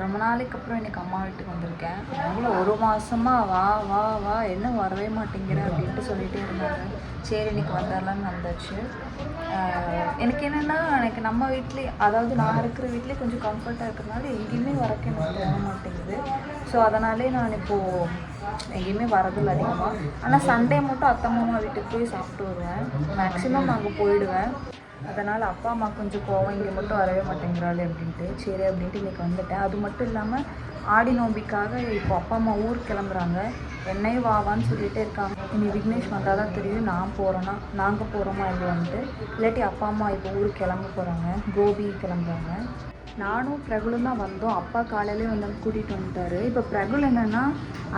ரொம்ப நாளைக்கு அப்புறம் இன்னைக்கு அம்மா வீட்டுக்கு வந்திருக்கேன். அவங்களும் ஒரு மாசமா வா வா வா என்ன வரவே மாட்டேங்கிற அப்படின்ட்டு சொல்லிகிட்டே இருந்தாங்க. சரி இன்னைக்கு வந்துடலான்னு வந்தாச்சு. எனக்கு என்னென்னா எனக்கு நம்ம வீட்லேயே அதாவது நான் இருக்கிற வீட்லேயே கொஞ்சம் கம்ஃபர்ட்டாக இருக்கிறதுனால எங்கேயுமே வரக்கு எனக்கு தோண மாட்டேங்குது. ஸோ அதனாலே நான் இப்போது எங்கேயுமே வரதில்லை அதிகமாக. ஆனால் சண்டே மட்டும் அத்தை மாமா வீட்டுக்கு போய் சாப்பிட்டு வருவேன். மேக்ஸிமம் நான் அங்கே போயிடுவேன். அதனால் அப்பா அம்மா கொஞ்சம் கோவம், இங்கே மட்டும் வரவே மாட்டேங்கிறாள் அப்படின்ட்டு. சரி அப்படின்ட்டு இன்றைக்கி வந்துட்டேன். அது மட்டும் இல்லாமல் ஆடி நோம்பிக்காக இப்போ அப்பா அம்மா ஊருக்கு கிளம்புறாங்க. என்னையும் வாவான்னு சொல்லிகிட்டே இருக்காங்க. இனி விக்னேஷ் வந்தால் தான் தெரியும் நான் போகிறேன்னா நாங்கள் போகிறோமா இல்லையான்ட்டு. இல்லாட்டி அப்பா அம்மா இப்போ ஊருக்கு கிளம்ப போகிறாங்க, கோபி கிளம்புறாங்க. நானும் பிரகுலும் தான் வந்தோம். அப்பா காலையிலே வந்து கூட்டிகிட்டு வந்துட்டார். இப்போ பிரகுல் என்னென்னா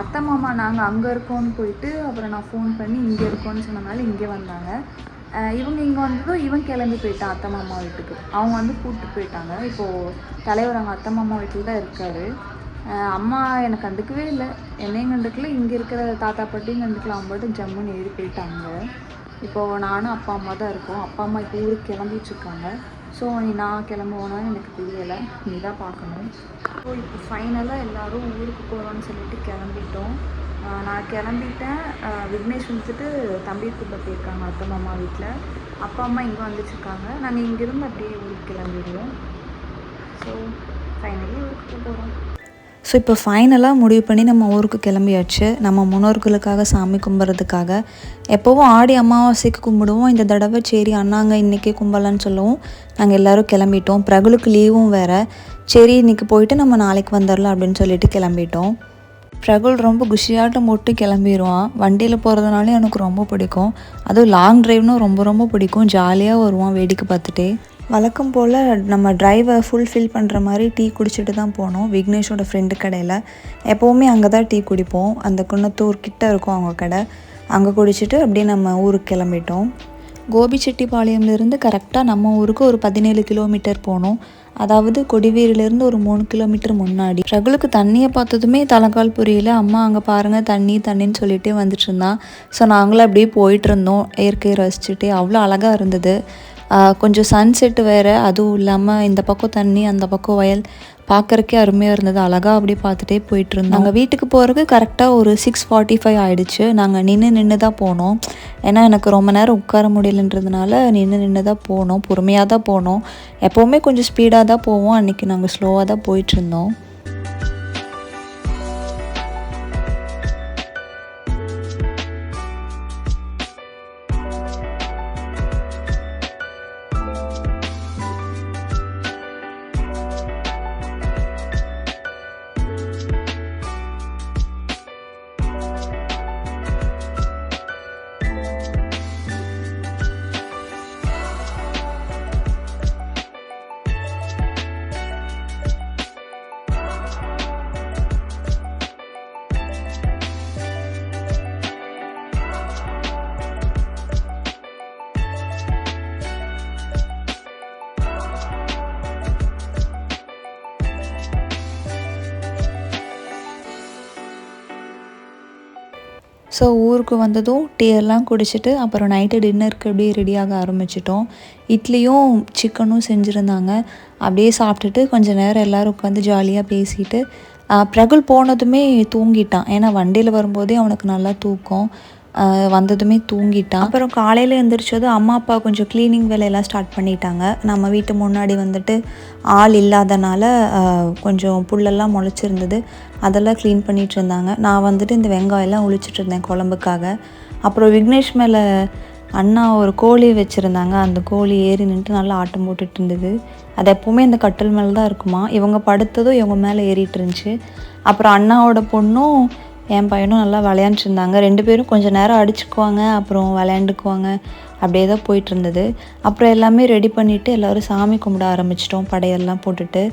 அத்தை மாமா நாங்கள் அங்கே இருக்கோன்னு போயிட்டு அப்புறம் நான் ஃபோன் பண்ணி இங்கே இருக்கோன்னு சொன்னனால இங்கே வந்தாங்க. இவங்க இங்கே வந்ததும் இவன் கிளம்பி போயிட்டான் அத்தை மாமா வீட்டுக்கு. அவங்க வந்து கூப்பிட்டு போயிட்டாங்க. இப்போது தலைவர் அவங்க அத்தை மாமா வீட்டில் தான் இருக்கார். அம்மா எனக்கு கண்டுக்கவே இல்லை, என்னையும் கண்டுக்கல, இங்கே இருக்கிற தாத்தா பாட்டியும் கண்டுக்கல. அவங்க பாட்டு ஜம்முன்னு ஏறி போயிட்டாங்க. இப்போது நானும் அப்பா அம்மா தான் இருக்கோம். அப்பா அம்மா இப்போ ஊருக்கு கிளம்பிட்டுருக்காங்க. ஸோ நான் கிளம்புவோனான்னு எனக்கு தெரியலை, நீ தான் பார்க்கணும். ஸோ இப்போ ஃபைனலாக எல்லோரும் ஊருக்கு போகிறோன்னு சொல்லிட்டு கிளம்பிட்டோம். நான் கிளம்பிட்டேன். விக்னேஷ் வந்துட்டு தம்பி கூப்பிட போயிருக்காங்க அத்தை மாமா வீட்டில். அப்பா அம்மா இங்கே வந்துட்டுருக்காங்க. நாங்கள் இங்கேருந்து அப்படியே ஊருக்கு கிளம்பிடுவோம். ஸோ ஃபைனலி ஊருக்கு போகிறோம். ஸோ இப்போ ஃபைனலாக முடிவு பண்ணி நம்ம ஊருக்கு கிளம்பியாச்சு. நம்ம முன்னோர்களுக்காக சாமி கும்பிட்றதுக்காக. எப்போவும் ஆடி அமாவாசைக்கு கும்பிடுவோம். இந்த தடவை சரி அண்ணாங்க இன்றைக்கி கும்பலான்னு சொல்லவும் நாங்கள் எல்லோரும் கிளம்பிட்டோம். பிரகுலுக்கு லீவும் வேறு. சரி இன்றைக்கி போயிட்டு நம்ம நாளைக்கு வந்துடலாம் அப்படின்னு சொல்லிட்டு கிளம்பிட்டோம். பிரகுல் ரொம்ப குஷியாட்டம் போட்டு கிளம்பிடுவான். வண்டியில் போகிறதுனாலே எனக்கு ரொம்ப பிடிக்கும். அதுவும் லாங் ட்ரைவ்னும் ரொம்ப ரொம்ப பிடிக்கும். ஜாலியாக வருவான் வேடிக்கை பார்த்துட்டே. வழக்கம் போல் நம்ம ட்ரைவை ஃபுல்ஃபில் பண்ணுற மாதிரி டீ குடிச்சிட்டு தான் போனோம் விக்னேஷோட ஃப்ரெண்டு கடையில். எப்போவுமே அங்கே தான் டீ குடிப்போம். அந்த குன்னத்தூர் கிட்டே இருக்கும் அவங்க கடை. அங்கே குடிச்சிட்டு அப்படியே நம்ம ஊருக்கு கிளம்பிட்டோம். கோபிச்செட்டிப்பாளையம்லேருந்து கரெக்டாக நம்ம ஊருக்கு ஒரு 17 கிலோமீட்டர் போனோம். அதாவது கொடிவேரியிலேருந்து ஒரு 3 கிலோமீட்டர் முன்னாடி. பிரகுலுக்கு தண்ணியை பார்த்ததுமே தலைக்கால் புரியல. அம்மா அங்கே பாருங்கள் தண்ணின்னு சொல்லிகிட்டே வந்துட்டு இருந்தான். ஸோ நாங்களும் அப்படியே போயிட்டு இருந்தோம் இயற்கையை ரசிச்சுட்டே. அவ்வளோ அழகாக இருந்தது. கொஞ்சம் சன்செட்டு வேறு. அதுவும் இல்லாமல் இந்த பக்கம் தண்ணி அந்த பக்கம் வயல் பார்க்குறக்கே அருமையாக இருந்தது. அழகாக அப்படியே பார்த்துட்டே போயிட்டுருந்தோம். நாங்கள் வீட்டுக்கு போகிறதுக்கு கரெக்டாக ஒரு 6:45 ஆகிடுச்சு. நாங்கள் நின்று தான் போனோம். ஏன்னா எனக்கு ரொம்ப நேரம் உட்கார முடியலன்றதுனால நின்று தான் போனோம். பொறுமையாக தான் போனோம். எப்போவுமே கொஞ்சம் ஸ்பீடாக தான் போவோம். அன்றைக்கி நாங்கள் ஸ்லோவாக தான் போயிட்டுருந்தோம். ஸோ ஊருக்கு வந்ததும் டீ எல்லாம் குடிச்சிட்டு அப்புறம் நைட்டு டின்னருக்கு அப்படியே ரெடியாக ஆரம்பிச்சிட்டோம். இட்லியும் சிக்கனும் செஞ்சுருந்தாங்க. அப்படியே சாப்பிட்டுட்டு கொஞ்சம் நேரம் எல்லோரும் உட்காந்து ஜாலியாக பேசிட்டு பிரகுல் போனதுமே தூங்கிட்டான். ஏன்னா வண்டியில் வரும்போதே அவனுக்கு நல்லா தூக்கம். வந்ததுமே தூங்கிட்டான். அப்புறம் காலையில் எழுந்திரிச்சதும் அம்மா அப்பா கொஞ்சம் க்ளீனிங் வேலையெல்லாம் ஸ்டார்ட் பண்ணிட்டாங்க. நம்ம வீட்டு முன்னாடி வந்துட்டு ஆள் இல்லாதனால கொஞ்சம் புல்லெல்லாம் முளைச்சிருந்தது. அதெல்லாம் க்ளீன் பண்ணிகிட்டு இருந்தாங்க. நான் வந்துட்டு இந்த வெங்காயம்லாம் உளிச்சிட்டு இருந்தேன் குழம்புக்காக. அப்புறம் விக்னேஷ் மேலே அண்ணா ஒரு கோழி வச்சுருந்தாங்க. அந்த கோழி ஏறி நின்றுட்டு நல்லா ஆட்டம் போட்டுட்டு இருந்தது. அது எப்போவுமே இந்த கட்டில் மேலே தான் இருக்குமா. இவங்க படுத்ததும் இவங்க மேலே ஏறிட்டு இருந்துச்சு. அப்புறம் அண்ணாவோட பொண்ணும் என் பையனும் நல்லா விளையாண்டுட்டு இருந்தாங்க. 2 பேரும் கொஞ்சம் நேரம் அடிச்சுக்குவாங்க, அப்புறம் விளையாண்டுக்குவாங்க. அப்படியே தான் போயிட்டு இருந்தது. அப்புறம் எல்லாமே ரெடி பண்ணிவிட்டு எல்லோரும் சாமி கும்பிட ஆரம்பிச்சிட்டோம். படையெல்லாம் போட்டுட்டு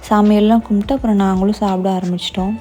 சாமியெல்லாம் கும்பிட்டு அப்புறம் நாங்களும் சாப்பிட ஆரம்பிச்சிட்டோம்.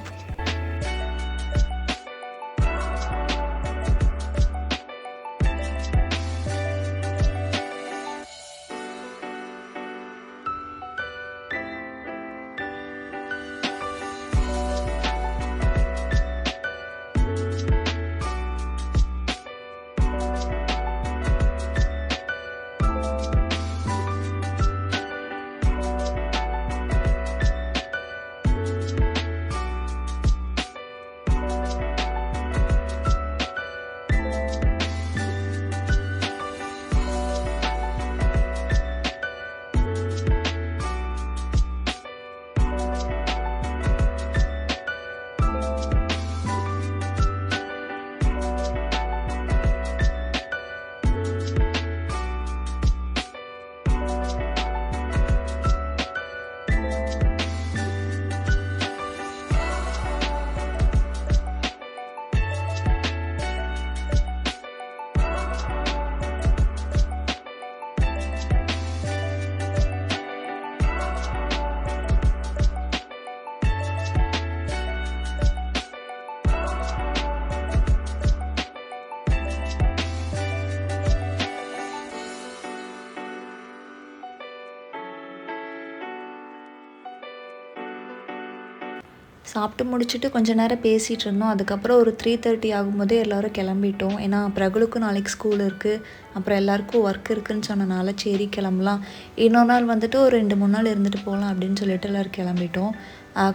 சாப்பிட்டு முடிச்சுட்டு கொஞ்சம் நேரம் பேசிகிட்டு இருந்தோம். அதுக்கப்புறம் ஒரு 3:30 ஆகும்போதே எல்லோரும் கிளம்பிட்டோம். ஏன்னா பிரகுலுக்கும் நாளைக்கு ஸ்கூல் இருக்குது, அப்புறம் எல்லாருக்கும் ஒர்க் இருக்குதுன்னு சொன்னனால சரி கிளம்பலாம், இன்னொரு நாள் வந்துட்டு ஒரு 2-3 நாள் இருந்துட்டு போகலாம் அப்படின்னு சொல்லிட்டு எல்லோரும் கிளம்பிட்டோம்.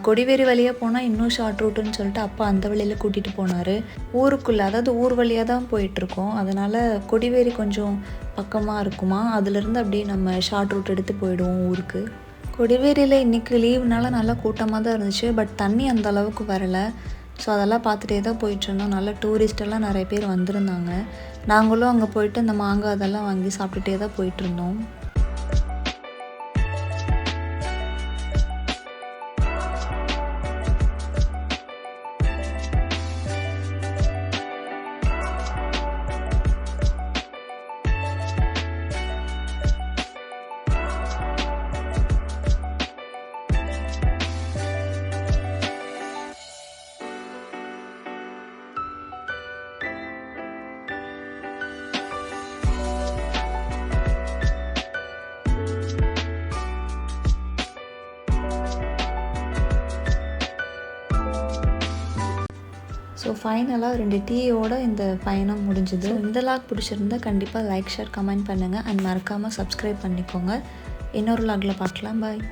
கொடிவேரி வழியாக போனால் இன்னும் ஷார்ட் ரூட்டுன்னு சொல்லிட்டு அப்பா அந்த வழியில் கூட்டிகிட்டு போனார். ஊருக்குள்ளே, அதாவது ஊர் வழியாக தான் போயிட்டுருக்கோம். அதனால் கொடிவேரி கொஞ்சம் பக்கமாக இருக்குமா, அதுலேருந்து அப்படியே நம்ம ஷார்ட் ரூட் எடுத்து போயிடுவோம் ஊருக்கு. கொடிவேரியில் இன்றைக்கி லீவுனால நல்லா கூட்டமாக தான் இருந்துச்சு. பட் தண்ணி அந்த அளவுக்கு வரலை. ஸோ அதெல்லாம் பார்த்துட்டே தான் போயிட்டுருந்தோம். நல்லா டூரிஸ்டெல்லாம் நிறைய பேர் வந்திருந்தாங்க. நாங்களும் அங்கே போயிட்டு இந்த மாங்காய் அதெல்லாம் வாங்கி சாப்பிட்டுட்டே தான் போயிட்டுருந்தோம். ஸோ ஃபைனலாக 2 டீயோட இந்த பயணம் முடிஞ்சுது. இந்த லாக் பிடிச்சிருந்தா கண்டிப்பாக லைக், ஷேர், கமெண்ட் பண்ணுங்கள். அண்ட் மறக்காமல் சப்ஸ்கிரைப் பண்ணிக்கோங்க. இன்னொரு லாகில் பார்க்கலாம். பாய்.